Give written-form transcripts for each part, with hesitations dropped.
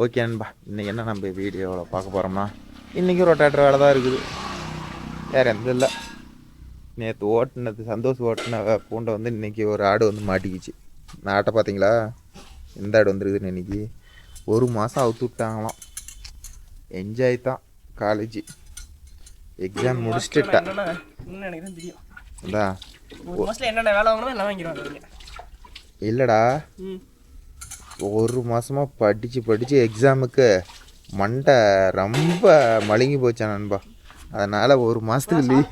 Okay நண்பா, இன்றைக்கி என்ன நம்ம வீடியோவில் பார்க்க போகிறோம்னா, இன்றைக்கி ரொட்டேட்டர் வேலை தான் இருக்குது, வேறு எந்த இல்லை. நேற்று ஓட்டினது சந்தோஷ் ஓட்டின பூண்டை வந்து இன்றைக்கி ஒரு ஆடு வந்து மாட்டிக்கிச்சு. இந்த ஆட்டை பார்த்தீங்களா, எந்த ஆடு வந்துருக்குதுன்னு இன்றைக்கி 1 மாதம் அவுத்து விட்டாங்களாம். என்ஜாய் தான். காலேஜ் எக்ஸாம் முடிச்சுட்டுட்டேன். இல்லைடா, 1 மாதமாக படித்து எக்ஸாமுக்கு மண்டை ரொம்ப மழுங்கி போச்சான் நண்பா. அதனால் 1 மாதத்துக்கு லீவ்.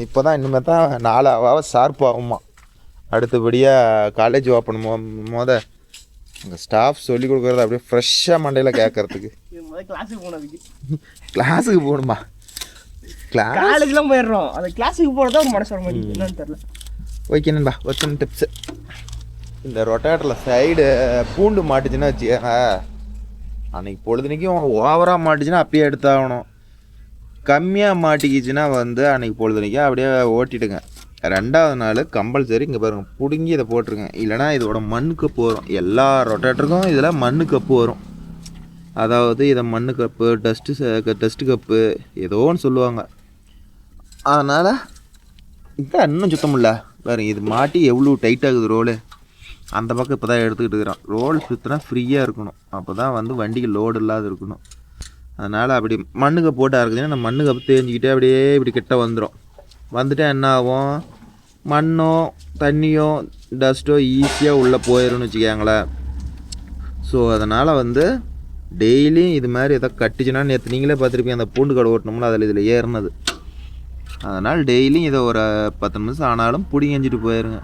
இப்போ தான் இனிமேல் தான் 4 ஷார்ப் ஆகுமா. அடுத்தபடியாக காலேஜ் ஓப்பன் போத அங்கே ஸ்டாஃப் சொல்லிக் கொடுக்குறது அப்படியே ஃப்ரெஷ்ஷாக மண்டையில் கேட்கறதுக்கு. கிளாஸுக்கு போகணுமா? காலேஜ்லாம் போயிடுறோம், அந்த கிளாஸுக்கு போகிறதா ஒரு மனசு வர மாதிரி என்னன்னு தெரியல. ஓகே நண்பா, ஒரு சின்ன டிப்ஸு. இந்த ரொட்டேட்டரில் சைடு பூண்டு மாட்டுச்சுன்னா வச்சுக்கோங்க, அன்றைக்கி பொழுதுனைக்கும் ஓவராக மாட்டுச்சுன்னா அப்படியே எடுத்தாகணும். கம்மியாக மாட்டிக்கிச்சுன்னா வந்து அன்றைக்கி பொழுதுனைக்கும் அப்படியே ஓட்டிடுங்க. 2வது நாள் கம்பல்சரி இங்கே பாருங்கள் பிடுங்கி இதை போட்டுருங்க. இல்லைனா இதோட மண்ணு கப்பு வரும். எல்லா ரொட்டேட்டருக்கும் இதில் மண்ணு கப்பு வரும். அதாவது இதை மண்ணு கப்பு, டஸ்ட்டு கப்பு ஏதோ ஒன்று சொல்லுவாங்க. அதனால் இதான் இன்னும் சுத்தம் இல்லை பாருங்க. இது மாட்டி எவ்வளோ டைட்டாகுது ரோலு. அந்த பக்கம் இப்போ தான் எடுத்துக்கிட்டு இருக்கிறான். ரோல் சுற்றினா ஃப்ரீயாக இருக்கணும், அப்போ தான் வந்து வண்டிக்கு லோடு இல்லாத இருக்கணும். அதனால் அப்படி மண்ணுக்கு போட்டால் இருக்குதுன்னா அந்த மண்ணு கப்பு தேஞ்சிக்கிட்டே அப்படியே இப்படி கிட்ட வந்துடும். வந்துட்டு என்ன ஆகும், மண்ணோ தண்ணியோ டஸ்ட்டோ ஈஸியாக உள்ளே போயிடும்னு வச்சுக்கோங்களேன். ஸோ அதனால் வந்து டெய்லியும் இது மாதிரி எதாவது கட்டுச்சுன்னா, நேற்று நீங்களே பார்த்துருப்பீங்க அந்த பூண்டு கடை ஓட்டணும்னா அதில் இதில் ஏறினது. அதனால் டெய்லியும் இதை ஒரு 10 நிமிஷம் ஆனாலும் பிடிங்கிஞ்சிட்டு போயிருங்க.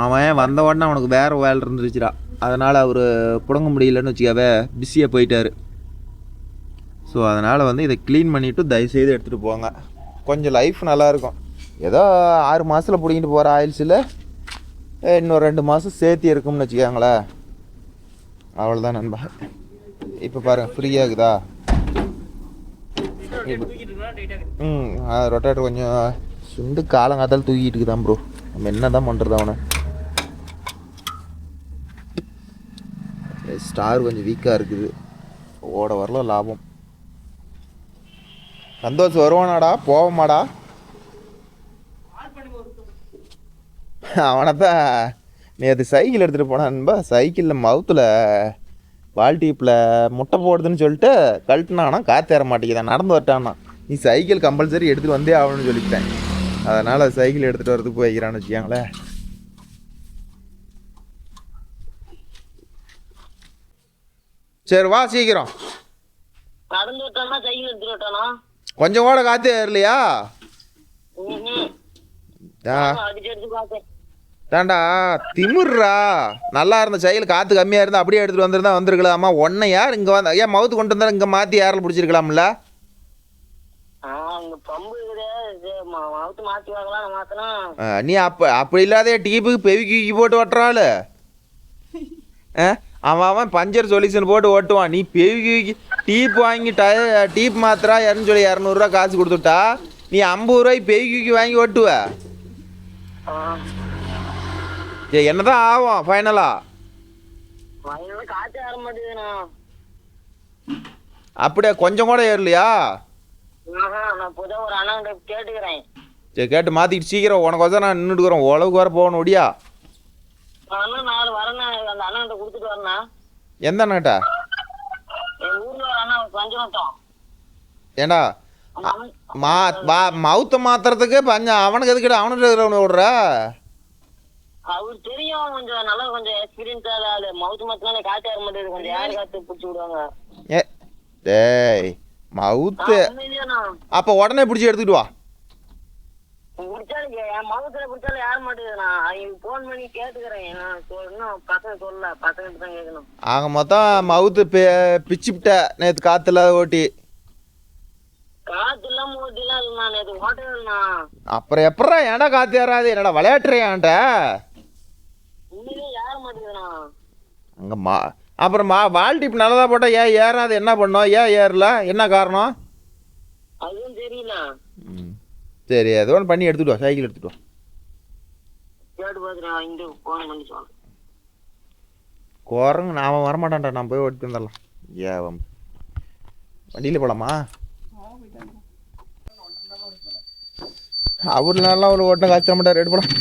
அவன் வந்த உடனே அவனுக்கு வேறு வேலை இருந்துருச்சுடா. அதனால் அவர் புடங்க முடியலன்னு வச்சுக்காவே பிஸியாக போயிட்டார். ஸோ அதனால் வந்து இதை க்ளீன் பண்ணிவிட்டு தயவுசெய்து எடுத்துகிட்டு போங்க. கொஞ்சம் லைஃப் நல்லாயிருக்கும். ஏதோ 6 மாதத்தில் பிடிங்கிட்டு போகிற ஆயில்ஸில் இன்னும் 2 மாதம் சேர்த்து இருக்கும்னு வச்சுக்கோங்களேன். அவ்வளோதான் நண்பா. இப்போ பாருங்கள் ஃப்ரீயாகுதா. ரொட்டேட்டர் கொஞ்சம் சுண்டு காலங்காத்தால் தூக்கிட்டு இருக்குதான் ப்ரோ. நம்ம என்ன தான் பண்ணுறது அவனை. ஸ்டார் கொஞ்சம் வீக்காக இருக்குது, ஓட வரல லாபம். சந்தோஷம் வருவானாடா போவோமாடா? அவனை தான் நேற்று சைக்கிள் எடுத்துகிட்டு போனான்பா. சைக்கிளில் மவுத்தில் வால் டீப்பில் முட்டை போடுதுன்னு சொல்லிட்டு கழட்டினானா, காற்று ஏற மாட்டேங்குதான், நடந்து வரட்டானா. நீ சைக்கிள் கம்பல்சரி எடுத்துகிட்டு வந்தே ஆகணும்னு சொல்லிட்டேன். அதனால் சைக்கிள் எடுத்துகிட்டு வரதுக்கு போய்க்கிறான்னு வச்சுக்கோங்களேன். சரி வா சீக்கிரம். கொஞ்சம் கூட காற்று ஏறலையா? தாண்டா திமிர்றா. நல்லா இருந்த சைக்கிள் காற்று கம்மியாக இருந்தால் அப்படியே எடுத்துகிட்டு வந்துருந்தா வந்துருக்கலாமா? ஒன்றை யார் இங்கே வந்தா ஏன் மவுத்து கொண்டு வந்தாலும் இங்கே மாற்றி யாரில் பிடிச்சிருக்கலாம்ல? நீ அப்படி இல்லாத டீப்புக்கு பெவிக்கி போட்டு ஓட்டுறாள். அவன் பஞ்சர் சொல்யூஷன் போட்டு ஓட்டுவான். நீ பெவிக்கி டீப் வாங்கி டீப் மாத்திரா 200 ரூபா காசு கொடுத்துட்டா நீ 50 ரூபாய்க்கு பெவிக்கி வாங்கி ஓட்டுவ. என்னதான் ஆகும் ஃபைனலா? அப்படியே கொஞ்சம் கூட ஏறலையா? சரி கேட்டு மாத்திட்டு சீக்கிரம். உனக்கு நான் நின்றுட்டுக்கிறேன். உழவுக்கு வர போகணும் ஒடியா. எந்த அண்ணாட்டா? ஏண்டா மவுத்த மாத்துறதுக்கு பஞ்சம் அவனுக்கு எதுக்கிட்ட? அவனுக்கு விடுற அவரு தெரியும், கொஞ்சம் நல்லா கொஞ்சம் எக்ஸ்பீரியன்ஸ் ஆளு. மவுத்து மாத்தினா காத்து ஏற மாட்டேங்குது, கொஞ்சம் யாரு காத்து பிடிச்சி விடுவாங்க. டேய் மவுத்து அப்ப உடனே பிடிச்சி எடுத்துக்கிட்டு வா. பிடிச்சாலும் என் மவுத்துல பிடிச்சாலும் யார மாட்டேங்குதுண்ணா. அவங்க போன் பண்ணி கேட்டுக்கிறேன். இன்னும் பசங்க சொல்லல, பசங்கிட்ட தான் கேட்கணும். ஆக மொத்தம் மவுத்து பிச்சுப்பிட்ட நேற்று காத்துல ஓட்டி. காத்து இல்லாம ஓட்டிலாம் இல்லைண்ணா, நேற்று ஓட்டவே இல்லைண்ணா. அப்புறம் எப்படா ஏன்டா காத்து ஏறாது? என்னடா விளையாட்டுறியான்ட்ட? உண்மையிலே ஏற மாட்டேங்குதுண்ணா. அங்கம்மா அப்புறம் வால் டிப் நல்லதா போட்டால் ஏன் ஏறாது? என்ன பண்ணோம்? ஏன் ஏறல? என்ன காரணம்? அதுவும் தெரியல. சரி ஏதோ ஒன்று பண்ணி எடுத்துகிட்டு வா. சைக்கிள் எடுத்துகிட்டு வா. கேட்டு பார்த்துட்டு இங்கே ஃபோன் பண்ணி சொல்ல. குரங்கு நான் வரமாட்டான்டா, நான் போய் ஓட்டி வந்துடலாம். ஏன் வண்டியில் போகலாமா? அவர் நல்லா ஒரு ஓட்டம் காய்ச்ச மாட்டார். ரெடி போலாம்.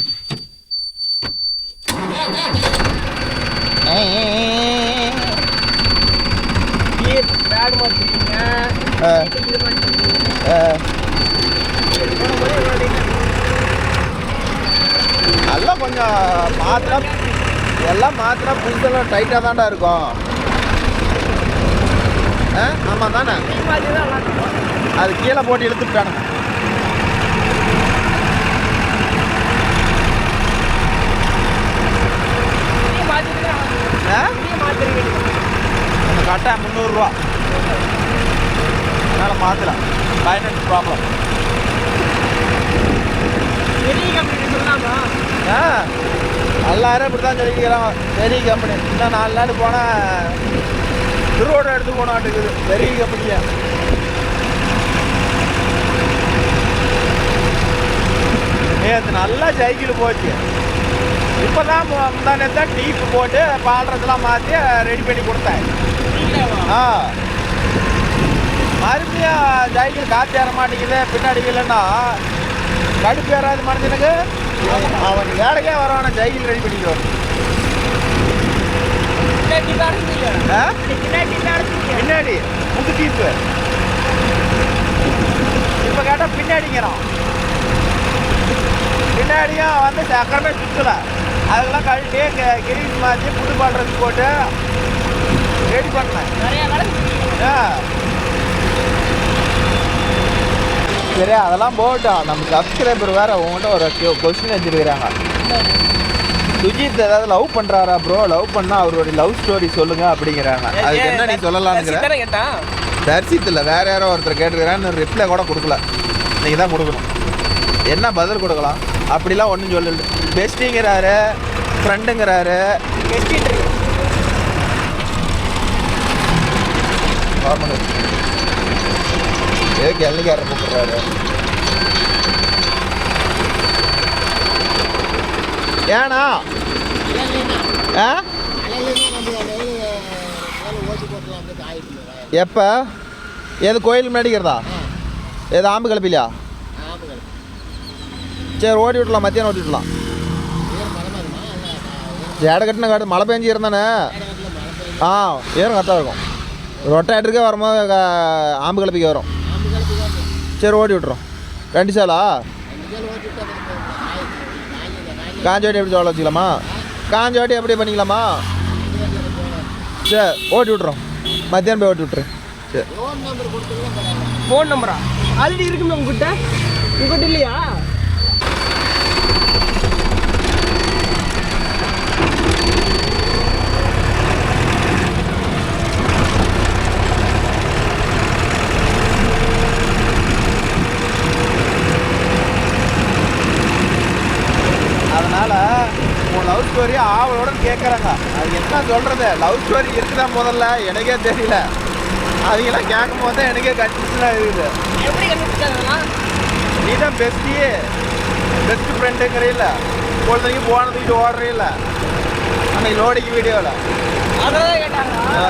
நல்லா கொஞ்சம் மாத்தினா எல்லாம் மாத்தினா புதுசெல்லாம் டைட்டாக தான்டா இருக்கும். ஆமாம் தானே, அது கீழே போட்டு இழுத்துட்டானுங்க. கரெக்டாக 300 ரூபா. அதனால் மாற்றலாம். Finance problem. எல்லாரும் இப்படி தான் சொல்லிக்கிறாங்க. பெரிய கம்பெனி இன்னும் 4 நாள் போனால் திருவோட எடுத்து போனாட்டுக்குது. பெரிய கம்பெனியா நேற்று நல்லா சைக்கிள் போச்சு. இப்போ தான் முந்தானே தான் டீப்பு போட்டு பாடுறதெல்லாம் மாற்றி ரெடி பண்ணி கொடுத்தேன். மறுபடியும் சைக்கிள் காற்று ஏற மாட்டேங்குது. பின்னாடி இல்லைன்னா கடுப்பு ஏறாது மனுஷனுக்கு. அவன் வேலைக்கே வரவான சைக்கிள் ரெடி பண்ணிக்குவான். பின்னாடி புது டீப்பு இப்போ கேட்டால் பின்னாடிங்கிறான். பின்னாடியும் வந்து சக்கரமே சுற்றல. அதெல்லாம் கழட்டி கிரீஸ் மாற்றி புது பாடுறது போட்டு ரெடி பண்ணேன். சரி, அதெல்லாம் போட்டோம். நம்ம சப்ஸ்கிரைபர் வேற உங்கள்கிட்ட ஒரு கொஸ்டின் வச்சுருக்கிறாங்க. சுஜித் ஏதாவது லவ் பண்ணுறாரா ப்ரோ? லவ் பண்ணால் அவருடைய லவ் ஸ்டோரி சொல்லுங்க அப்படிங்கிறாங்க. அதுக்கு என்ன நீ சொல்லலாம்னு கேட்டான். தரிசித்து இல்லை, வேற யாரோ ஒருத்தர் கேட்டுக்கிறான்னு ரிப்ளை கூட கொடுக்கல. நீங்கள் தான் கொடுக்கணும். என்ன பதில் கொடுக்கலாம்? அப்படிலாம் ஒன்றும் சொல்லல. பெஸ்டிங்கிறாரு, ஃப்ரெண்டுங்கிறாரு. ஏக்கு எல்லைக்கார கூப்பிட்றாரு. ஏண்ணா எப்போ? எது கோயில் முன்னாடிக்கிறதா? எது ஆம்பு கிளப்பிலையா? சரி, ஓடி விடலாம். மத்தியானம் ஓட்டி விடலாம். ஜேடை கட்டின காடு மழை பெஞ்சி இருந்தானே. ஏறும் கரெக்டாக இருக்கும். ரொட்டாயிட்டுருக்கே வரும்போது ஆம்பு கிளப்பிக்க வரும். சரி, ஓட்டி விட்டுறோம். 2 சாலா காஞ்சோட்டி எப்படி சொல்ல வச்சுக்கலாமா? காஞ்சோட்டி எப்படி பண்ணிக்கலாமா? சரி, ஓட்டி விட்றோம். மத்தியானம் போய் ஓட்டி விட்றேன். சரி, ஃபோன் நம்பரா ஆல்ரெடி இருக்குமே உங்ககிட்ட? உங்ககிட்ட இல்லையா? அதனால் உன் லவ் ஸ்டோரி ஆவலோட கேட்குறாங்க. அது என்ன சொல்கிறது? லவ் ஸ்டோரி இருக்குதா முதல்ல எனக்கே தெரியல. அவங்களாம் கேட்கும் போது தான் எனக்கே கன்ஃபியூஷனாக இருக்குது. எப்படி கண்டுபிடிச்சாங்களா? நீ தான் பெஸ்ட் ஃப்ரெண்டுங்கிறீல்ல. பொழுதுக்கு போனதுக்கிட்டு ஓடுறீல்ல அன்னைக்கு லோடிக்கு வீடியோவில். அதான் கேட்டாங்களா?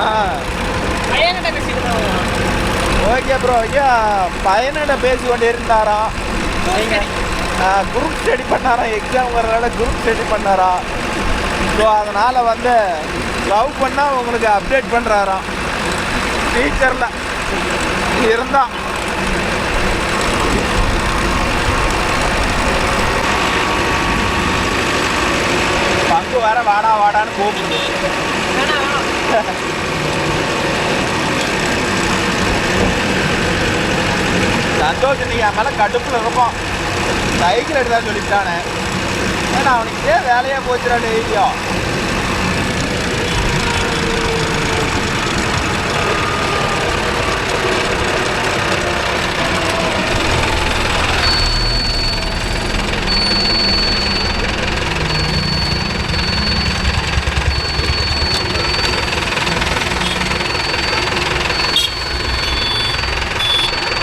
பையன்கிட்ட பேசிட்டு ஓகே ப்ரோ. ஐயா பையனிட பேசி கொண்டு இருந்தாராம். நீங்கள் குரூப் ஸ்டடி பண்ணாராம். எக்ஸாம் வரனால குரூப் ஸ்டடி பண்ணாராம். ஸோ அதனால் வந்து லவ் பண்ணால் உங்களுக்கு அப்டேட் பண்ணுறாராம். டீச்சரில் இருந்தான். பங்கு வேற வாடா வாடான்னு கூப்பிடுது. சந்தோஷம் நீ என் மேலே கடுப்பில் இருப்போம். சைக்கிள் எடுத்தா சொல்லிட்டானே. ஏன்னா அவனுக்கு வேலையாக போச்சுடா டெய்லியும்.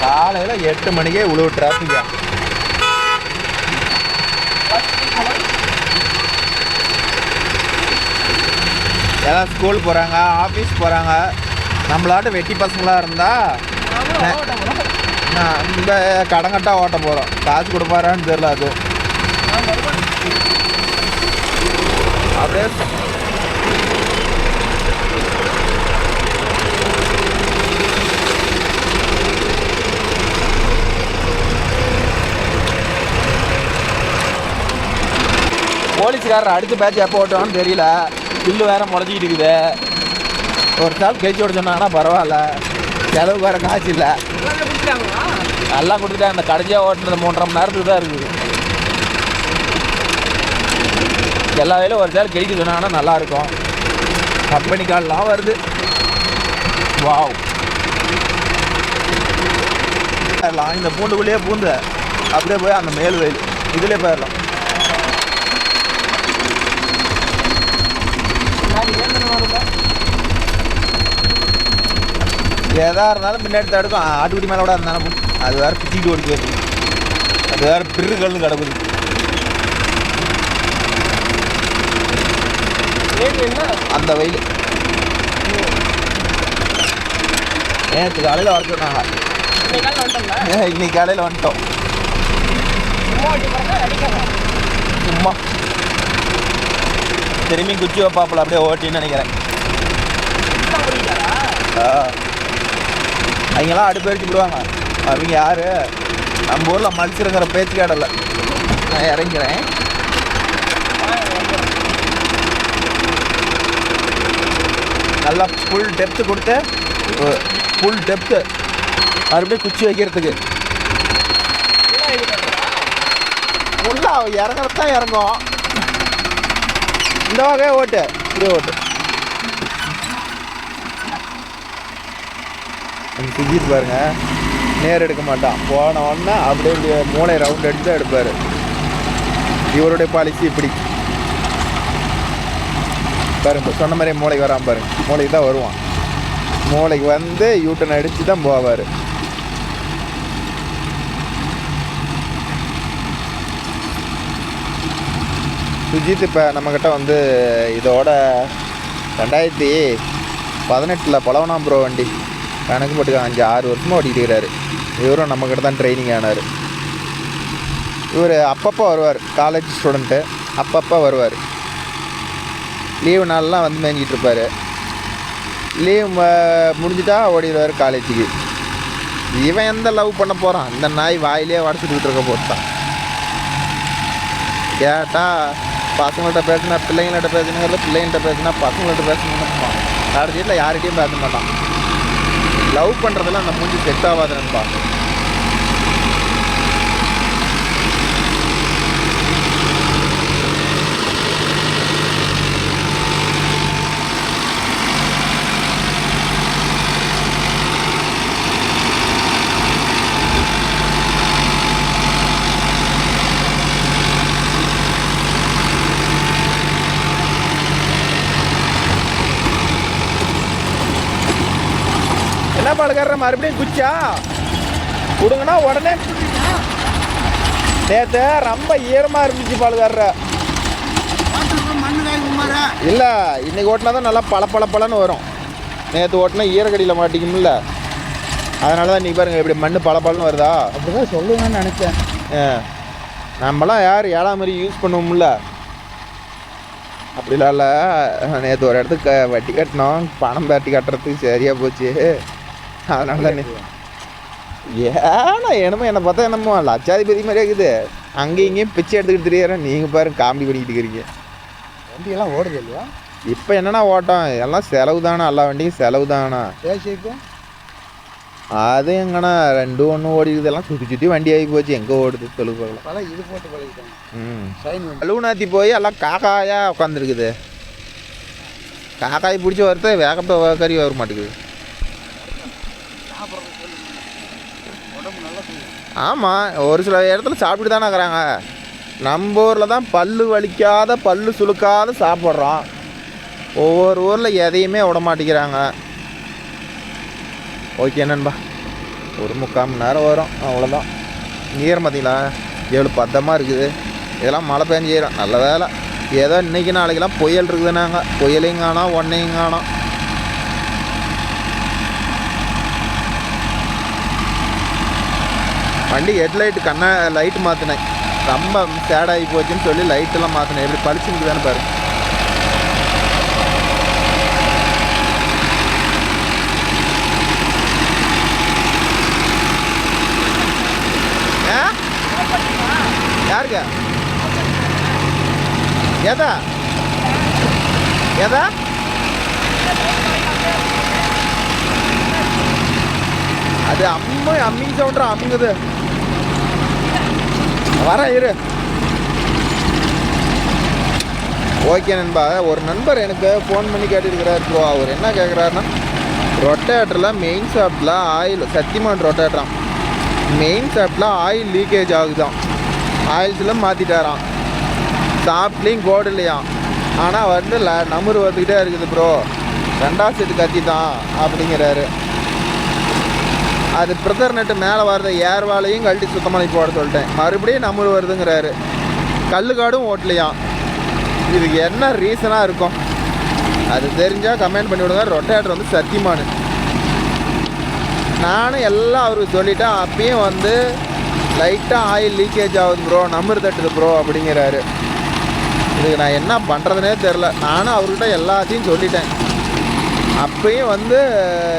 காலையில் 8 மணிக்கே இவ்வளோ டிராஃபிக்கா? எல்லாம் ஸ்கூல் போகிறாங்க, ஆஃபீஸ் போகிறாங்க. நம்மளாட்ட வெட்டி பசங்களாக இருந்தால் நம்ம கடங்கட்டாக ஓட்ட போகிறோம். காசு கொடுப்பாரான்னு தெரியல. அது அப்படியே போலீஸ்காரர் அடுத்த பேட்ச் எப்போ ஓட்டுவான்னு தெரியல. பில்லு வேறு முளைச்சிக்கிட்டு இருக்குது. ஒரு சால் கழிச்சு ஓட சொன்னாங்கன்னா பரவாயில்ல. செலவுக்கு வேறு காசு இல்லை. நல்லா கொடுத்துட்டாங்க. அந்த கடைசியாக ஓட்டுறது 3.5 மணி நேரத்துக்கு தான் இருக்குது. எல்லா வேலையும் ஒரு சால் கழிக்க சொன்னாங்கன்னா நல்லாயிருக்கும். கம்பெனி கால்லாம் வருது. வாவ், இந்த பூண்டுக்குள்ளேயே பூந்து அப்படியே போய் அந்த மேல் வயல் இதுலேயே போயிடலாம். எதாக இருந்தாலும் முன்னாடி தடுக்கும். ஆட்டுக்குடி மேலே கூட இருந்தாலும் அது வேறு பிச்சுக்கிட்டு ஓடி போயிருக்கு. அது வேறு பிறகுகள்னு கிடக்குது. அந்த வெயில் நேற்று காலையில் வர சொன்னாங்க. இன்னைக்கு காலையில் வந்துட்டோம். சும்மா திரும்பி குச்சி வைப்பாப்பில் அப்படியே ஓட்டின்னு நினைக்கிறேன். அவங்கெல்லாம் அடுப்பு வச்சு விடுவாங்க. அவங்க யார்? நம்ம ஊரில் மனுஷருங்கிற பேச்சு கேடலை. நான் இறங்கிறேன். நல்லா ஃபுல் டெப்த்து கொடுத்து, ஃபுல் டெப்த்து மறுபடியும் குச்சி வைக்கிறதுக்கு. ஃபுல்லாக இறங்குறது தான் இறங்கும். இந்த வகையை ஓட்டு, இதே ஓட்டு. சுஜித் பாருங்க, நேர் எடுக்க மாட்டான். போன உடனே அப்படியே இப்படி மூளை ரவுண்ட் அடித்து தான் எடுப்பார். இவருடைய பாலிசி இப்படி பாருங்க. சொன்ன மாதிரி மூளைக்கு வராமல் பாருங்க. மூளைக்கு தான் வருவான். மூளைக்கு வந்து யூட்டன் அடித்து தான் போவார். சுஜித் இப்போ நம்மக்கிட்ட வந்து இதோட 2018 பழவனாம் ப்ரோ வண்டி கணக்கு போட்டுக்க 5-6 வருஷமாக ஓட்டிகிட்டு இருக்கிறாரு. இவரும் நம்மக்கிட்ட தான் ட்ரைனிங் ஆனார். இவர் அப்பப்போ வருவார். காலேஜ் ஸ்டூடெண்ட்டு அப்பப்போ வருவார். லீவு நாள்லாம் வந்து மேய்ஞ்சிட்டு இருப்பார். லீவ் முடிஞ்சிட்டா ஓடிடுவார் காலேஜுக்கு. இவன் எந்த லவ் பண்ண போகிறான்? இந்த நாய் வாயிலே வடச்சிட்டு இருக்க போட்டான். கேட்டால் பசங்கள்கிட்ட பேசினா பிள்ளைங்கள்ட்ட பேசணுங்கிறத, பிள்ளைங்கள்ட்ட பேசினா பசங்கள்கிட்ட பேசணும்னு கடைசியில் யார்கிட்டையும் பேச மாட்டான். லவ் பண்ணுறதெல்லாம் அந்த மூஞ்சி செட் ஆகாதுன்னுப்பா. என்ன பாடுக்கார மறுபடியும் குச்சா கொடுங்கன்னா உடனே நேற்று ரொம்ப ஈரமாக இருந்துச்சு பாடுக்கார. இல்லை, இன்னைக்கு ஓட்டினா தான் நல்லா பளபளன்னு வரும். நேற்று ஓட்டினா ஈரக்கடியில் மாட்டிக்கும்ல, அதனால தான் இன்றைக்கி பாருங்கள் இப்படி மண் பளபளன்னு வருதா. அப்படி தான் சொல்லுவேன்னு நினச்சேன். நம்மளாம் யார் 7ஆம் மாதிரி யூஸ் பண்ணுவோம்ல, அப்படிலாம் இல்லை. நேற்று ஒரு இடத்துக்கு வட்டி கட்டினோம். பணம் வட்டி கட்டுறதுக்கு சரியாக போச்சு. அதனால தான் ஏன்னா என்னமோ பார்த்தா என்னமோ லட்சாதிபதி மாதிரியே இருக்குது. அங்கேயும் இங்கேயும் பிச்சை எடுத்துக்கிட்டு தெரியாறேன். நீங்கள் பாருங்க காமெடி பண்ணிக்கிட்டு இருக்கிறீங்க. வண்டியெல்லாம் ஓடுது இல்லையா? இப்போ என்னன்னா ஓட்டம் எல்லாம் செலவு தானே. எல்லா வண்டியும் செலவு தானே. அது எங்கன்னா 2-1 ஓடிக்குது. எல்லாம் சுற்றி வண்டி ஆகி போச்சு. எங்கே ஓடுது சொல்லு பார்க்கலாம். இது போட்டு பழகிட்டாங்க. அலுவனாத்தி போய் எல்லாம் காக்காயாக உட்காந்துருக்குது. காக்காய் பிடிச்சி வரத்த வேகப்பட்ட கறி வர மாட்டேங்குது. ஆமாம், ஒரு சில இடத்துல சாப்பிட்டு தானே இருக்கிறாங்க. நம்ம ஊரில் தான் பல்லு வலிக்காத பல்லு சுழுக்காத சாப்பிட்றோம். ஒவ்வொரு ஊரில் எதையுமே விட மாட்டேங்கிறாங்க. ஓகே நண்பா, ஒரு 3/4 மணி நேரம் வரும், அவ்வளோதான். ஈரம் பார்த்தீங்களா எவ்வளோ பத்தமாக இருக்குது. இதெல்லாம் மழை பெஞ்சிடும். நல்ல வேலை ஏதோ இன்றைக்கி நாளைக்கெல்லாம் புயல் இருக்குதுன்னாங்க, புயலையும் காணோம் ஒன்றையும் காணோம். வண்டி ஹெட்லைட்டு லைட்டு மாற்றினேன், ரொம்ப சேடாகி போச்சுன்னு சொல்லி லைட்டெல்லாம் மாற்றினேன். எப்படி பளிச்சுன்னு தானே பாரு. யாருங்க எதா எதா அது அம்மிங் சவுண்டா அம்முங்குது. வரேன் இரு. ஓகே நண்பா, ஒரு நண்பர் எனக்கு ஃபோன் பண்ணி கேட்டுருக்கிறார் ப்ரோ. அவர் என்ன கேட்குறாருன்னா, ரொட்டேட்டரில் மெயின் ஷாஃப்டில் ஆயில், சத்தியமான ரொட்டேட்டரான் மெயின் ஷாஃப்டில் ஆயில் லீக்கேஜ் ஆகுதான், ஆயில்ஸில் மாற்றிட்டாரான், ஷாஃப்ட்லேயும் கோடு இல்லையாம். ஆனால் வந்து நம்பர் வந்துக்கிட்டே இருக்குது ப்ரோ, 2ஆம் செட்டு கத்தி தான் அப்படிங்கிறாரு. அது ப்ரெஷர் நெட்டு மேலே வர்றது ஏர்வாலையும் கழட்டி சுத்தமாக போட சொல்லிட்டேன். மறுபடியும் நம்பர் வருதுங்கிறாரு. கல்லுக்காடும் ஓட்டலையாம். இதுக்கு என்ன ரீசனாக இருக்கும் அது தெரிஞ்சால் கமெண்ட் பண்ணி விடுங்க. ரொட்டேட்டர் வந்து சத்தியமானு நானும் எல்லாம் அவருக்கு சொல்லிட்டேன். அப்பயும் வந்து லைட்டாக ஆயில் லீக்கேஜ் ஆகுது ப்ரோ, நம்பர் தட்டுது ப்ரோ அப்படிங்கிறாரு. இதுக்கு நான் என்ன பண்ணுறதுனே தெரில. நானும் அவர்கிட்ட எல்லாத்தையும் சொல்லிட்டேன். அப்பயும் வந்து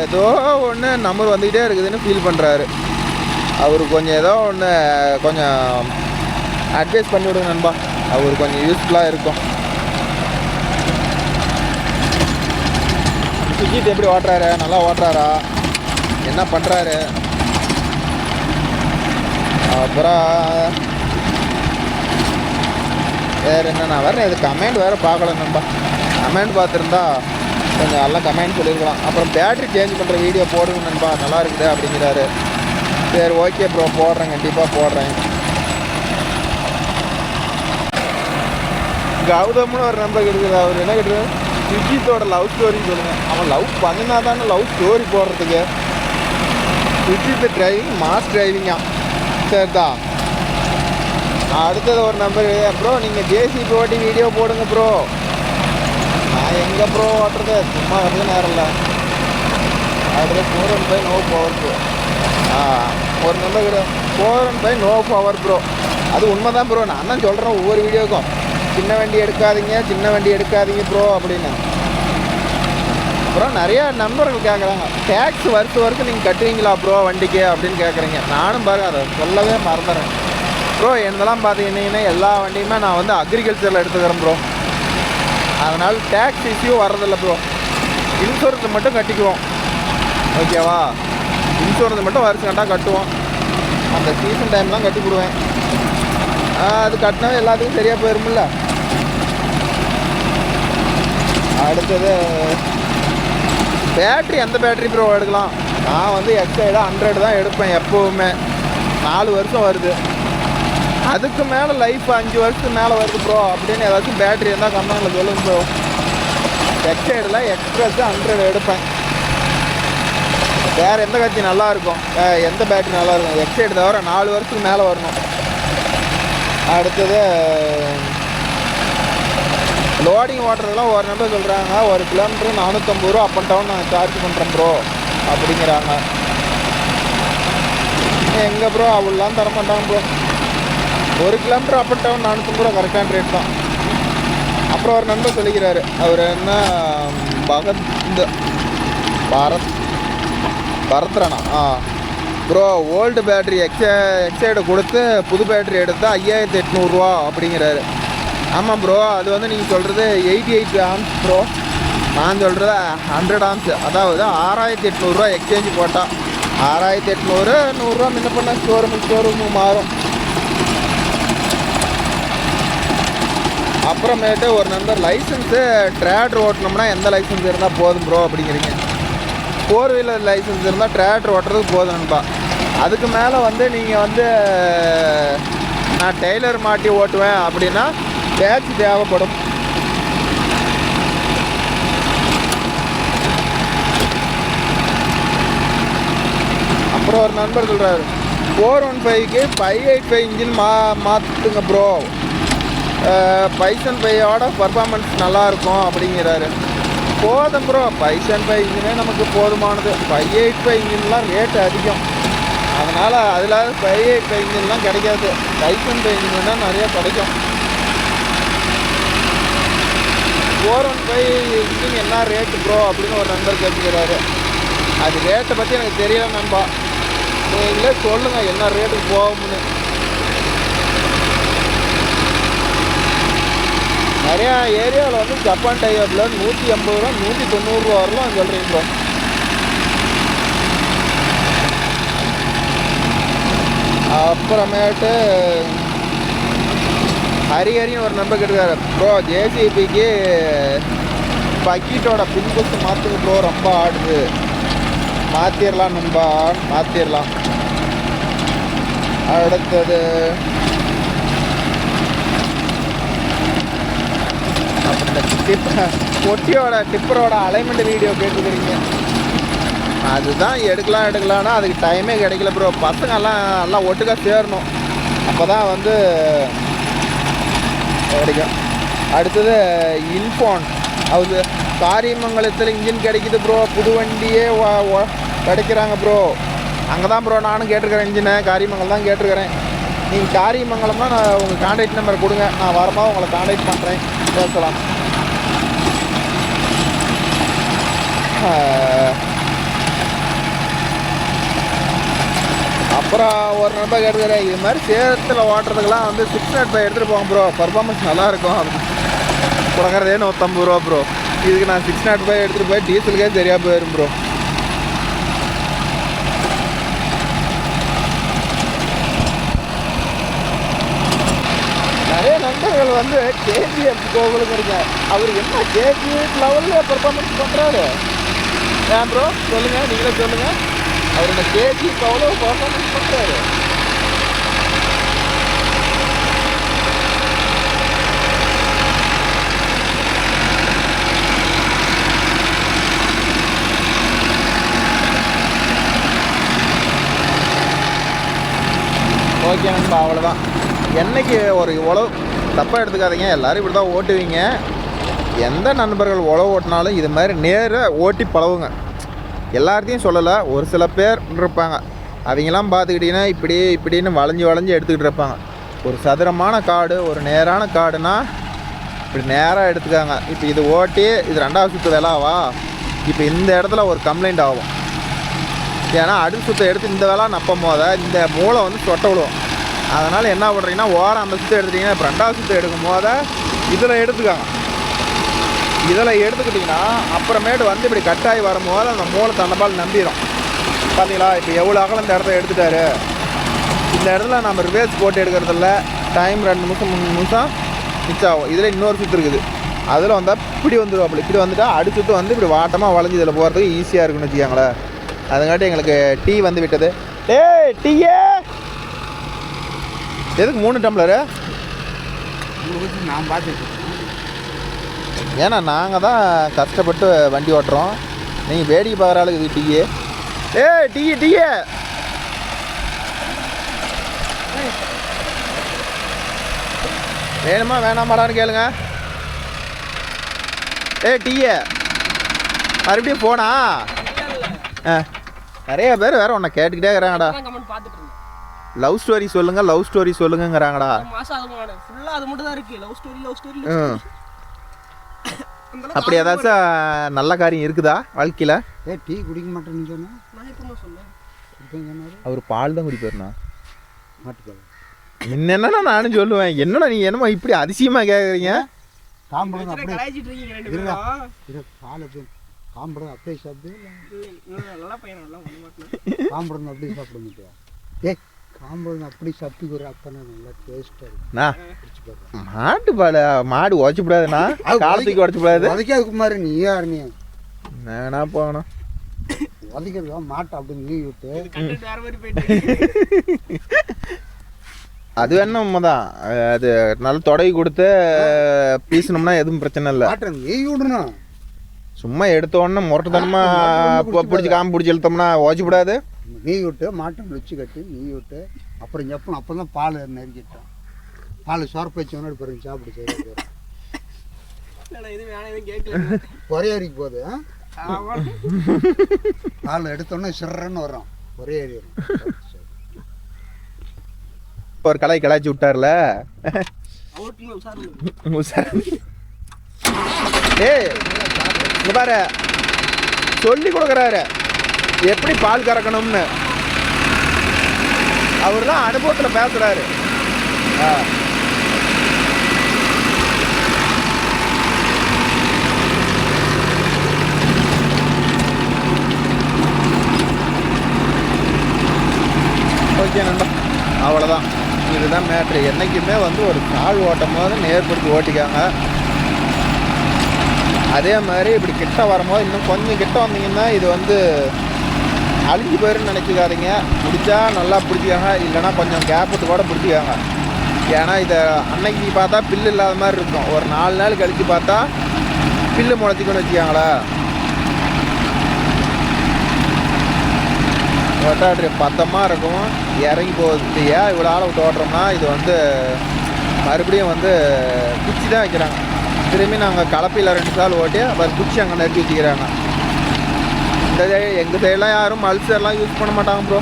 ஏதோ ஒன்று நம்பர் வந்துக்கிட்டே இருக்குதுன்னு ஃபீல் பண்ணுறாரு. அவருக்கு கொஞ்சம் ஏதோ ஒன்று கொஞ்சம் அட்வைஸ் பண்ணி விடுங்க நண்பா, அவருக்கு கொஞ்சம் யூஸ்ஃபுல்லாக இருக்கும். சுஜித் எப்படி ஓட்டுறாரு, நல்லா ஓட்டுறாரா, என்ன பண்ணுறாரு? அப்புறம் வேறு என்ன, நான் வரேன். இது கமெண்ட் வேறு பார்க்கல நண்பா. கமெண்ட் பார்த்துருந்தா கொஞ்சம் நல்லா கமெண்ட் சொல்லியிருக்கலாம். அப்புறம் பேட்ரி சேஞ்ச் பண்ணுற வீடியோ போடுங்க நண்பா, நல்லா இருக்குது அப்படிங்கிறாரு. சரி ஓகே ப்ரோ, போடுறேன், கண்டிப்பாக போடுறேன். கௌதம்னு ஒரு நம்பர் இருக்குது. அவர் என்ன கேட்டு சுஜித்தோட லவ் ஸ்டோரின்னு சொல்லுங்கள். அவன் லவ் பண்ணினா தானே லவ் ஸ்டோரி போடுறதுக்கு. சுஜித் டிரைவிங் மாஸ் டிரைவிங்கா. சரிதா. அடுத்தது ஒரு நம்பர் ப்ரோ, நீங்கள் ஜேசிபி ஓட்டி வீடியோ போடுங்க ப்ரோ. நான் எங்கே ப்ரோ ஓட்டுறது, சும்மா வரது நேரம் இல்லை. அடுத்தது 415 நோ பவர் ப்ரோ. ஒரு நம்பர் 415 நோ பவர் ப்ரோ. அது உண்மை தான் ப்ரோ. நான் தான் சொல்கிறேன் ஒவ்வொரு வீடியோக்கும், சின்ன வண்டி எடுக்காதீங்க, சின்ன வண்டி எடுக்காதீங்க ப்ரோ அப்படின்னு. அப்புறம் நிறையா நண்பர்கள் கேட்குறாங்க, டேக்ஸ் வருஷம் நீங்கள் கட்டுவீங்களா ப்ரோ வண்டிக்கு அப்படின்னு கேட்குறீங்க. நானும் பாருங்க அதை சொல்லவே மறந்துடுறேன் ப்ரோ. என்னதெல்லாம் பார்த்தீங்கன்னா எல்லா வண்டியுமே நான் வந்து அக்ரிகல்ச்சரில் எடுத்துக்கிறேன் ப்ரோ. அதனால் டேக்ஸ் இஷ்யூ வர்றதில்லை ப்ரோ. இன்சூரன்ஸ் மட்டும் கட்டிக்குவோம், ஓகேவா? இன்சூரன்ஸ் மட்டும் வருஷம் கட்டால் கட்டுவோம். அந்த சீசன் டைம்லாம் கட்டி விடுவேன். அது கட்டினா எல்லாத்துக்கும் சரியாக போயிருமில்ல. அடுத்தது பேட்ரி, எந்த பேட்ரி ப்ரோ எடுக்கலாம்? நான் வந்து எக்ஸைடு 100 தான் எடுப்பேன் எப்போவுமே. 4 வருஷம் வருது. அதுக்கு மேலே லைஃப் 5 வருஷத்துக்கு மேலே வருது ப்ரோ அப்படின்னு ஏதாச்சும் பேட்ரி இருந்தால் கம்பெனியில் சொல்லுங்க ப்ரோ. எக்ஸைடில் எக்ஸ்பிரஸ் 100 எடுப்பேன். வேறு எந்த கட்சி நல்லாயிருக்கும், எந்த பேட்ரி நல்லாயிருக்கும்? எக்ஸைடு தவிர 4 வருஷத்துக்கு மேலே வரணும். அடுத்தது லோடிங் ஓட்டுறதுலாம் ஒரு நம்பர் சொல்கிறாங்க, 1 கிலோமீட்டரு 450 ரூபா அப் அண்ட் டவுன் நான் சார்ஜ் பண்ணுறேன் ப்ரோ அப்படிங்கிறாங்க. எங்கே ப்ரோ அவ்வளோலாம் தர மாட்டாங்க bro. 1 kilometre up and down 450 ரூபா கரெக்டான ரேட் தான். அப்புறம் ஒரு நண்பர் சொல்லிக்கிறாரு, அவர் என்ன பரத்ரானா ப்ரோ, ஓல்டு பேட்ரி எக்ஸைடை கொடுத்து புது பேட்ரி எடுத்தால் 5800 ரூபா அப்படிங்கிறாரு. ஆமாம் ப்ரோ, அது வந்து நீங்கள் சொல்கிறது 88 ஆம்ஸ் ப்ரோ. நான் சொல்கிறது 100 ஆம்ஸ். அதாவது 6800 ரூபா எக்ஸ்சேஞ்சு போட்டால் 6800, 100 ரூபா முன்ன பண்ண ஸ்டோரூமு மாறும். அப்புறமேட்டு ஒரு நண்பர் லைசன்ஸு ட்ரேடர் ஓட்டணும்னா எந்த லைசன்ஸ் இருந்தால் போதும் ப்ரோ அப்படிங்கிறீங்க. 4 வீலர் லைசன்ஸ் இருந்தால் ட்ரேடர் ஓட்டுறதுக்கு போதும் நண்பா. அதுக்கு மேலே வந்து நீங்கள் வந்து நான் டெய்லர் மாட்டி ஓட்டுவேன் அப்படின்னா பேட்ச் தேவைப்படும். அப்புறம் ஒரு நண்பர் சொல்கிறாரு, 415க்கு 585 இன்ஜின் மாற்றுங்க ப்ரோ. பைசன் பையோட பர்ஃபார்மன்ஸ் நல்லாயிருக்கும் அப்படிங்கிறாரு. போதும் ப்ரோ, பைசன் பை இன்ஜினே நமக்கு போதுமானது. 585 இன்ஜின்லாம் ரேட்டு அதிகம், அதனால் அதில் 585 இன்ஜின்லாம் கிடைக்காது. பைசன் பை இன்ஜின் தான் நிறையா கிடைக்கும். 415 இன்ஜின் என்ன ரேட்டு ப்ரோ அப்படின்னு ஒரு நண்பர் கேட்டுக்கிறாரு. அது ரேட்டை பற்றி எனக்கு தெரியல நண்பா, நீங்களே சொல்லுங்கள் என்ன ரேட்டுக்கு போகும்னு. நிறையா ஏரியாவில் வந்து ஜப்பான் டைப்பில் 180 ரூபா 190 ரூபா வரலாம் சொல்கிறீங்க ப்ரோ. அப்புறமேட்டு ஹரிஹரின்னு ஒரு நம்பர் கேட்டுருக்காரு. ப்ரோ ஜேசிபிக்கு பக்கெட்டோட பின்புஸ்ட் மாற்றுங்க ப்ரோ, ரொம்ப ஆடுது. மாற்றிடலாம் நண்பா, மாற்றிடலாம். அடுத்தது பொட்டியோட டிப்பரோட அலைன்மெண்ட் வீடியோ கேட்டுக்கிறீங்க. அதுதான் எடுக்கலான்னா அதுக்கு டைமே கிடைக்கல ப்ரோ. பசங்கள்லாம் எல்லாம் ஒட்டுக்கா சேரணும், அப்போ தான் வந்து கிடைக்கும். அடுத்தது இன்ஃபோன், அது காரியமங்கலத்தில் இன்ஜின் கிடைக்குது ப்ரோ, புது வண்டியே கிடைக்கிறாங்க ப்ரோ. அங்கே தான் ப்ரோ நானும் கேட்டிருக்கிறேன், இன்ஜினை காரியமங்கலம் தான் கேட்டிருக்கிறேன். நீங்கள் காரியமங்கலம்னா நான் உங்கள் கான்டாக்ட் நம்பர் கொடுங்க, நான் வரமாக உங்களை கான்டாக்ட் பண்ணுறேன், பேசலாம். அப்புறம் ஒரு நம்பர் கேட்டுக்கிறேன், இது மாதிரி சேலத்தில் ஓட்டுறதுக்கெலாம் வந்து 605 எடுத்துகிட்டு போங்க ப்ரோ, பர்ஃபார்மன்ஸ் நல்லாயிருக்கும் அப்படின்னு கொடுக்குறதே 150 ரூபா ப்ரோ. இதுக்கு நான் 605 எடுத்துகிட்டு போய் டீசலுக்கே சரியாக போயிடும் ப்ரோ. நிறைய நண்பர்கள் வந்து கேஜிஎஃப் கோகுலுங்கிறீங்க, அவர் என்ன கேஜிஎஃப் லெவலில் பர்ஃபார்மன்ஸ் பண்ணுறாரு ஏன் ப்ரோ சொல்லுங்கள், நீங்களே சொல்லுங்கள். அவர் இந்த கேஜிஎஃப் அவ்வளோ பர்ஃபார்மன்ஸ் பண்ணுறாரு. ஓகே நண்பா, அவ்வளோதான். என்னைக்கு ஒரு உழவு தப்பாக எடுத்துக்காதீங்க, எல்லோரும் இப்படி தான் ஓட்டுவீங்க. எந்த நண்பர்கள் உழவு ஓட்டினாலும் இது மாதிரி நேராக ஓட்டி பழவுங்க. எல்லாத்தையும் சொல்லலை, ஒரு சில பேர் இருப்பாங்க, அவங்களாம் பார்த்துக்கிட்டிங்கன்னா இப்படின்னு வளைஞ்சி எடுத்துக்கிட்டு இருப்பாங்க. ஒரு சதுரமான காடு, ஒரு நேரான காடுனா இப்படி நேராக எடுத்துக்காங்க. இப்போ இது ஓட்டி இது 2வது சுற்று வேலாவா, இப்போ இந்த இடத்துல ஒரு கம்ப்ளைண்ட் ஆகும். ஏன்னா அடுத்த சுற்றை எடுத்து இந்த வேலை நப்பும் போத இந்த மூளை வந்து சொட்ட விடுவோம். அதனால் என்ன பண்ணுறீங்கன்னா ஓரம் அந்த சுற்று எடுத்துட்டிங்கன்னா இப்போ 2வது சுற்று எடுக்கும் போத இதில் எடுத்துக்காங்க. இதில் எடுத்துக்கிட்டிங்கன்னா அப்புறமேட்டு வந்து இப்படி கட்டாகி வரும்போது அந்த மூளை தன்னபால் நம்பிடும். பார்த்தீங்களா, இப்போ எவ்வளோ அகலம் இந்த இடத்த எடுத்துட்டாரு. இந்த இடத்துல நம்ம ரிவேர்ஸ் போட்டு எடுக்கிறதில்ல, டைம் 2 நிமிஷம் 3 நிமிஷம் மிச்சம் ஆகும். இதில் இன்னொரு சுற்று இருக்குது, அதில் வந்தால் இப்படி வந்துடும். அப்படி இப்படி வந்துட்டால் அடுத்த சுற்று வந்து இப்படி வாட்டமாக வளைஞ்சி இதில் போகிறதுக்கு ஈஸியாக இருக்குன்னு வச்சுக்காங்களேன். அதுங்காட்டி எங்களுக்கு டீ வந்து விட்டது. டீயே எதுக்கு 3 டம்ளரு? நான் பார்த்துட்டு ஏன்னா நாங்கள் தான் கஷ்டப்பட்டு வண்டி ஓட்டுறோம், நீங்கள் வேடிக்கை பார்க்குற ஆளுக்கு இது டீயே. டீயே வேணுமா வேணாமாடான்னு கேளுங்க. டீயே மறுபடியும் போனா நிறைய பேர் வேற உன்னை கேட்டுக்கிட்டே இருக்கிறாங்கடா. Love story சொல்லுங்கிறாங்கடா. அப்படி ஏதாச்சும் நல்ல காரியம் இருக்குதா வாழ்க்கையில்? டீ குடிக்க மாட்டேன்னு அவர் பால் தான் குடிப்பாருண்ணா. என்னன்னா நானும் சொல்லுவேன், என்னடா நீ என்னமோ இப்படி அதிசயமாக கேட்குறீங்க? காம்பளம் அப்படியே சாப்பிடு, காம்பளம் அப்படியே சாப்பிட முடியா? காம்பளம் அப்படி சாப்பிட்டு அப்பனா நல்லா டேஸ்ட்டாக இருக்கும். மாட்டு பால் மாடு உடச்சிக்கூடாதுண்ணா, காலத்துக்கு உடச்சிக்கூடாது. உதைக்காதுக்கு மாதிரி நீ யாருனே வேணா போகணும் உதைக்கிறதா மாட்டை அப்படி நீ விட்டு அது வேணா உண்மைதான். அது நல்ல தொடை கொடுத்து பீசணும்னா எதுவும் பிரச்சனை இல்லை. நெய் விடணும், சும்மா எடுத்தோடனே முரட்டுத்தனமா பிடிச்சி காம்பு பிடிச்சி இழுத்தோம்னா ஓச்சிக்கூடாது. நெய் விட்டு மாட்டை வச்சு கட்டி நெய் விட்டு அப்புறம் செப்பணும், அப்போ தான் பால் நெருக்கிட்டோம். பால் சோர்ப்பு வச்சு முன்னாடி பாருங்க சாப்பிட்டு சரி ஒரே ஏரிக்கு போகுது பால் எடுத்தோன்னே சிறன்னு வரும் ஒரே ஏரி வரும் ஒரு கலாய்ச்சி விட்டார்ல ஏய் இங்க பாரு சொல்லி கொடுக்குறாரு எப்படி பால் கறக்கணும்னு அவர் தான் அனுபவத்தில் பேசுறாரு ஓகே நண்பா அவ்வளோதான் இதுதான் மேட்ரு. என்றைக்குமே வந்து ஒரு கால் ஓட்டும் போது நேர்படுத்தி ஓட்டிக்காங்க. அதே மாதிரி இப்படி கிட்ட வரும்போது இன்னும் கொஞ்சம் கிட்ட வந்தீங்கன்னா இது வந்து அழிஞ்சு போயிருன்னு நினச்சிக்காதீங்க. பிடிச்சா நல்லா பிடிச்சிக்காங்க, இல்லைனா கொஞ்சம் கேப் விட்டு கூட பிடிச்சிக்காங்க. ஏன்னா இதை அன்னைக்கு பார்த்தா பில்லு இல்லாத மாதிரி இருக்கும், ஒரு 4 நாள் கழித்து பார்த்தா பில்லு முளைச்சிக்கணும்னு வச்சுக்காங்களா. ஒட்டாட்ரி பத்தமாக இருக்கும், இறங்கி போகுது. ஏன் இவ்வளோ ஆளை விட்டு ஓட்டுறோம்னா இது வந்து மறுபடியும் வந்து குச்சி தான் வைக்கிறாங்க. திரும்பி நாங்கள் கலப்பையில் 2 சால் ஓட்டி அப்புறம் குச்சி அங்கே நறுக்கி வச்சுக்கிறாங்க. இந்த எங்கள் சைடெலாம் யாரும் அல்சர்லாம் யூஸ் பண்ண மாட்டாங்க ப்ரோ.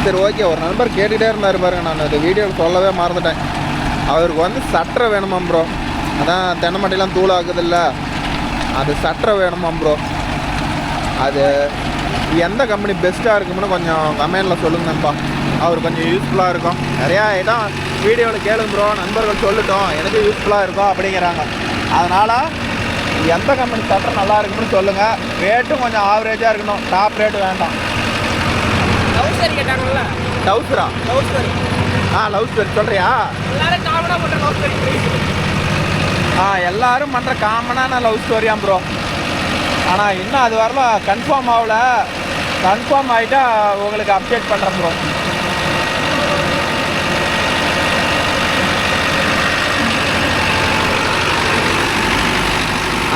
சரி ஓகே, ஒரு நண்பர் கேட்டுகிட்டே இருந்தார் பாருங்க, நான் இந்த வீடியோவில் சொல்லவே மறந்துட்டேன். அவருக்கு வந்து சட்டரை வேணுமாம் ப்ரோ. அதான் தென்னை மட்டையெல்லாம் தூளாகுதில்ல, அது சட்டரை வேணுமாம் ப்ரோ. அது எந்த கம்பெனி பெஸ்ட்டாக இருக்கும்னு கொஞ்சம் கமெண்டில் சொல்லுங்க நண்பா, அவர் கொஞ்சம் யூஸ்ஃபுல்லாக இருக்கும். நிறையா இடம் வீடியோவில் கேளுங்க ப்ரோ, நண்பர்கள் சொல்லட்டும் எனக்கு யூஸ்ஃபுல்லாக இருக்கும் அப்படிங்கிறாங்க. அதனால் எந்த கம்பெனி சட்டர் நல்லா இருக்குன்னு சொல்லுங்கள். ரேட்டும் கொஞ்சம் ஆவரேஜாக இருக்கணும், டாப் ரேட்டு வேண்டாம். லவ்ஸ்டர் கேட்டாங்கல்ல, டவுசரா? லவ்ஸ்டர். லவ்ஸ்டர் சொல்கிறியா? எல்லாரும் காமனாக பண்ணுற லவ்ஸ்டரி. எல்லோரும் பண்ணுற காமனான லவ் ஸ்டோரியா ப்ரோ. ஆனால் இன்னும் அது வரல, கன்ஃபார்ம் ஆகல. கன்ஃபார்ம் ஆகிட்டா உங்களுக்கு அப்டேட் பண்ணுறேன் ப்ரோ.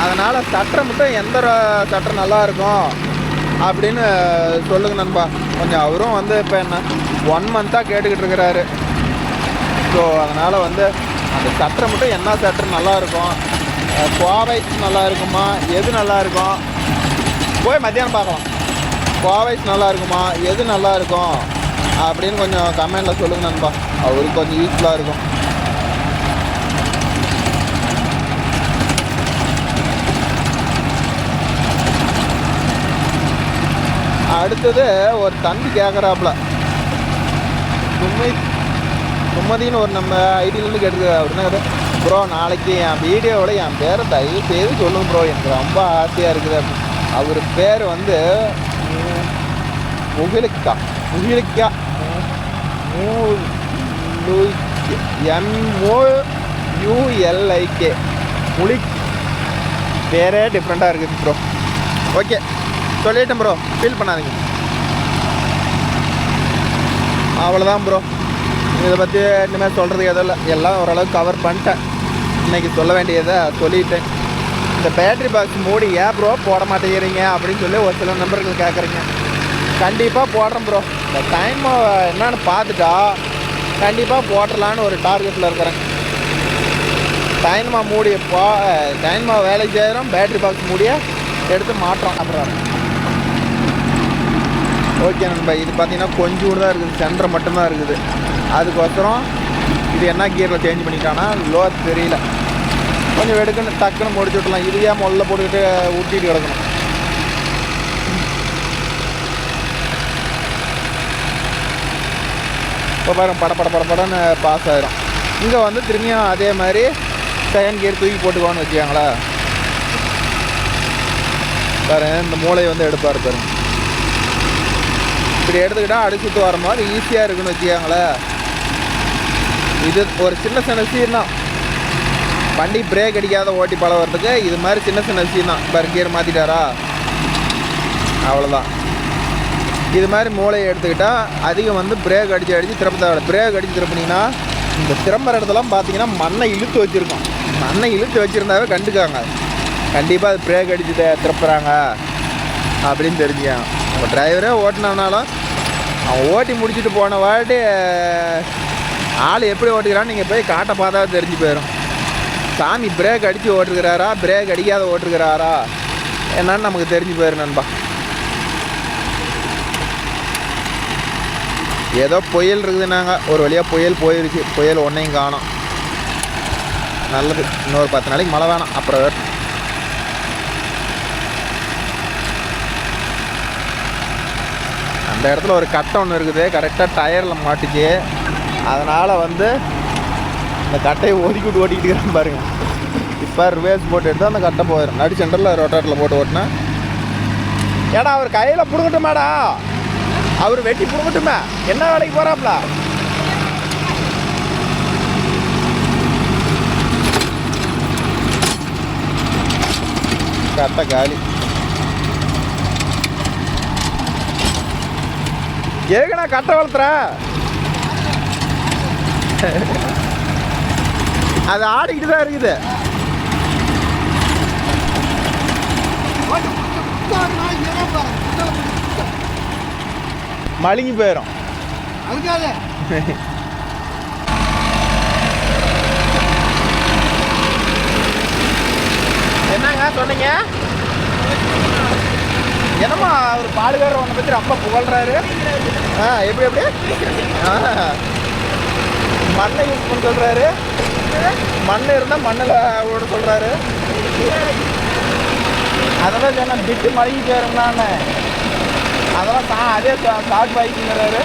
அதனால் சட்டரை மட்டும் எந்த சட்டரை நல்லாயிருக்கும் அப்படின்னு சொல்லுங்க நண்பா. கொஞ்சம் அவரும் வந்து இப்போ என்ன 1 மந்த்தாக கேட்டுக்கிட்டு இருக்கிறாரு. ஸோ அதனால் வந்து அந்த சட்டரை மட்டும் என்ன சட்டர் நல்லாயிருக்கும், கோவைஸ் நல்லா இருக்குமா, எது நல்லா இருக்கும், போய் மத்தியானம் பார்க்கலாம். கோவைஸ் நல்லா இருக்குமா, எது நல்லா இருக்கும் அப்படின்னு கொஞ்சம் கமெண்டில் சொல்லுங்க நண்பா, அவருக்கு கொஞ்சம் யூஸ்ஃபுல்லாக இருக்கும். அடுத்தது ஒரு தம்பி கேட்குறாப்புல, சும்மதின்னு ஒரு நம்ம ஐடியிலேருந்து கேட்டுருக்கு. அப்படின்னா ப்ரோ நாளைக்கு என் வீடியோவில் என் பேரை தயவு செய்து சொல்லுங்க ப்ரோ, எனக்கு ரொம்ப ஆசையாக இருக்குது அப்படின்னு. அவர் பேர் வந்து முகிலிக்கா MOULIK முலிக். பேரே டிஃப்ரெண்ட்டாக இருக்குது ப்ரோ. ஓகே சொல்லிட்டேன் ப்ரோ, ஃபீல் பண்ணாதீங்க. அவ்வளோதான் ப்ரோ, இதை பற்றி இனிமேல் சொல்கிறதுக்கு எதுவும் இல்லை, எல்லாம் ஓரளவுக்கு கவர் பண்ணிட்டேன். இன்றைக்கி சொல்ல வேண்டியதை சொல்லிட்டேன். இந்த பேட்ரி பாக்ஸ் மூடி ஏன் ப்ரோ போட மாட்டேங்கிறீங்க அப்படின்னு சொல்லி ஒரு சில நண்பர்கள் கேட்குறீங்க. கண்டிப்பாக போடுறேன் ப்ரோ. இந்த டைம் என்னன்னு பார்த்துட்டா கண்டிப்பாக போட்டுடலான்னு ஒரு டார்கெட்டில் இருக்கிறேன். டைமாக மூடி டைமாக வேலைக்கு செய்கிறோம், பேட்ரி பாக்ஸ் மூடியை எடுத்து மாற்றோம். அப்புறம் ஓகே நண்பா, இது பார்த்தீங்கன்னா கொஞ்சம் தான் இருக்குது, சென்டர் மட்டும்தான் இருக்குது. அதுக்கோசரம் இது என்ன கியரில் சேஞ்ச் பண்ணிட்டானா லோ தெரியல, கொஞ்சம் எடுக்கணும், டக்குன்னு முடிச்சு விட்டலாம். இது ஏன் முதல்ல போட்டுக்கிட்டு ஊட்டிட்டு கிடக்கணும். இப்போ பாருங்க படன்னு பாஸ் ஆகிடும். இங்கே வந்து திரும்பியும் அதே மாதிரி செகண்ட் கியர் தூக்கி போட்டுக்கோன்னு வச்சுக்காங்களா. பாருங்க இந்த மூளையை வந்து எடுப்பார் பாருங்க. இப்படி எடுத்துக்கிட்டால் அடிச்சுட்டு வரும்போது ஈஸியாக இருக்குன்னு வச்சுக்காங்களே. இது ஒரு சின்ன விஷயம் தான், வண்டி பிரேக் அடிக்காத ஓட்டி பழகிறதுக்கு இது மாதிரி சின்ன விஷயம் தான். இப்போ கியர் மாற்றிட்டாரா, அவ்வளோதான். இது மாதிரி மூளையை எடுத்துக்கிட்டால் அதிகம் வந்து பிரேக் அடித்து திருப்ப தேவை. பிரேக் அடித்து திருப்பினீங்கன்னா இந்த திரும்புற இடத்துலாம் பார்த்தீங்கன்னா மண்ணை இழுத்து வச்சுருக்கோம். மண்ணை இழுத்து வச்சுருந்தாவே கண்டுக்காங்க, கண்டிப்பாக அது பிரேக் அடித்து திருப்புறாங்க அப்படின்னு தெரிஞ்சுக்காங்க. நம்ம டிரைவரே ஓட்டினாலும் அவன் ஓட்டி முடிச்சுட்டு போன வாட்டி ஆள் எப்படி ஓட்டுக்கிறான்னு நீங்கள் போய் காட்ட பார்த்தா தெரிஞ்சு போயிடும். சாமி பிரேக் அடித்து ஓட்டுருக்கிறாரா, பிரேக் அடிக்காத ஓட்டுருக்கிறாரா என்னன்னு நமக்கு தெரிஞ்சு போயிடும் நண்பா. ஏதோ புயல் இருக்குதுன்னாங்க, ஒரு வழியாக புயல் போயிடுச்சு. புயல் ஒன்றையும் காணோம். நல்லது, இன்னொரு 10 நாளைக்கு மழை வேணாம், அப்புறம் அந்த இடத்துல ஒரு கட்டை ஒன்று இருக்குது, கரெக்டாக டயரில் மாட்டுச்சு. அதனால் வந்து இந்த கட்டையை ஓட்டிக்கிட்டு இருக்கிறேன் பாருங்க. இப்போ ரிவேர்ஸ் போட்டு எடுத்து அந்த கட்டை போயிடும். நடு சென்டரில் ரொட்டாட்டில் போட்டு ஓட்டினா ஏடா அவர் கையில் பிடுங்கட்டுமாடா, அவர் வெட்டி பிடுங்கட்டுமே, என்ன வேலைக்கு போகிறாப்ல. கட்டை காலி. ஏகண்ணா கட்டை வளர்த்துற அது ஆடிக்கிட்டு தான் இருக்குது. மழுங்கி போயிடும். என்னங்க சொன்னீங்க? என்னம்மா அவர் பாடுகாரர் உன்னை பற்றி ரொம்ப புகழ்றாரு. எப்படி எப்படி மண்ணை யூஸ் பண்ண சொல்கிறாரு. மண் இருந்தால் மண்ணில் ஓட சொல்கிறாரு. அதெல்லாம் சொன்னால் பிட்டு மழகி போயிருந்தான்னு அதெல்லாம் அதே ஷார்ட் பைக்குங்கிறாரு.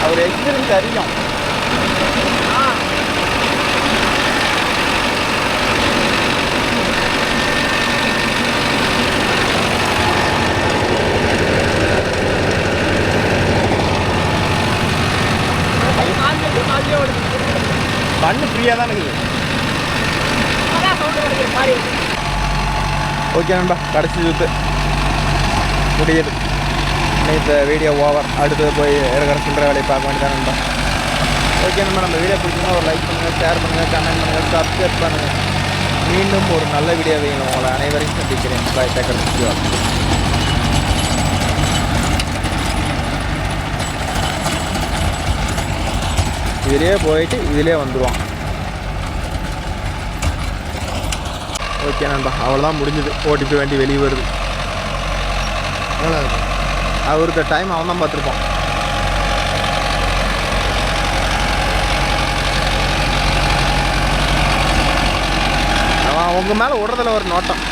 அவர் எக்ஸ்பீரியன்ஸ் அதிகம். மண்ணு ஃப்ரீயாக தான் இருக்குது. ஓகே நண்பா, கடைசி சுற்று முடியுது. இந்த வீடியோ ஓவர். அடுத்து போய் இருக்கிற சில்லற வேலையை பார்க்க வேண்டியதான் நண்பா. ஓகே நண்பா, நம்ம வீடியோ பிடிச்சிங்கன்னா ஒரு லைக் பண்ணுங்கள், ஷேர் பண்ணுங்கள், கமெண்ட் பண்ணுங்கள், சப்ஸ்கிரைப் பண்ணுங்கள். மீண்டும் ஒரு நல்ல வீடியோ வேணும். உங்களை அனைவரையும் சந்திக்கிறேன். பாய், டேக்கர். இதிலே போயிட்டு இதிலே வந்துடுவான். ஓகே நண்பா, அவ்வளோதான் முடிஞ்சது. ஓடிபி வண்டி வெளியே வருது. அவருக்கு டைம் அவன் தான் பார்த்துருப்பான். அவன் உங்கள் மேலே விடுறதில்ல ஒரு நோட்டம்.